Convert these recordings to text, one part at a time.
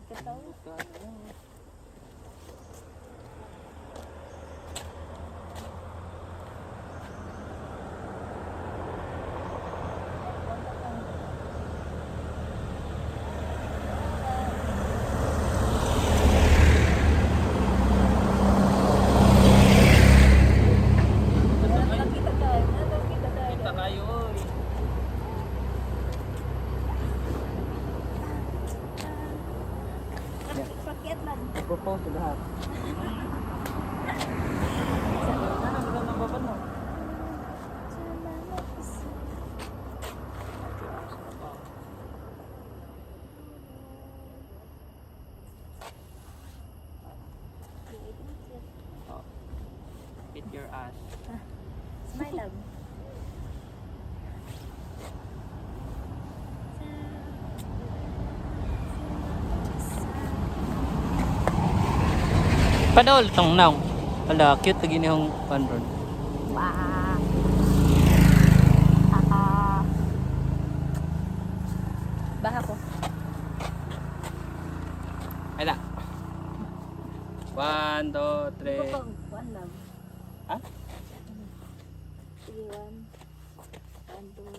Kataw. Kita kayo, oy. Pakyat lang. Propose sa lahat. Ano ba nang baban mo? Oh. Hit your ass. Smile lang. Padol tong now. Ala, cute lagi ni yung panron. Wow. Haha. Baha ko. Ala. 1, 2, 3. One lang. Ha? Sige, one. One, two.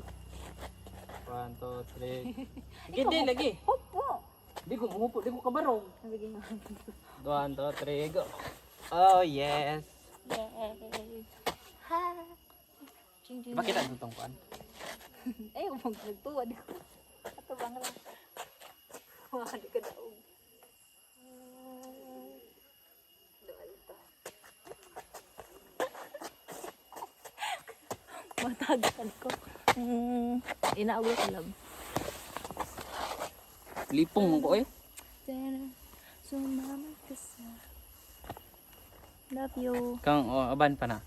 1, 2, 3. Hindi lagi. Hupo. Di ko muhupo, di ko kabarong. Sige nga. 1, 2, 3, go. Oh, yes. Yay. Ha. Ching, ching. Bakit ang tutong kuan? Ay, umag nagtuwa. Di ko. Ato bang lang. Wala di ka daog. Doon ito. Matagatan ko. Inaawal ko lang. Lipong mo ko eh. Sumama ka sa love you. Kang oh, aban pa na.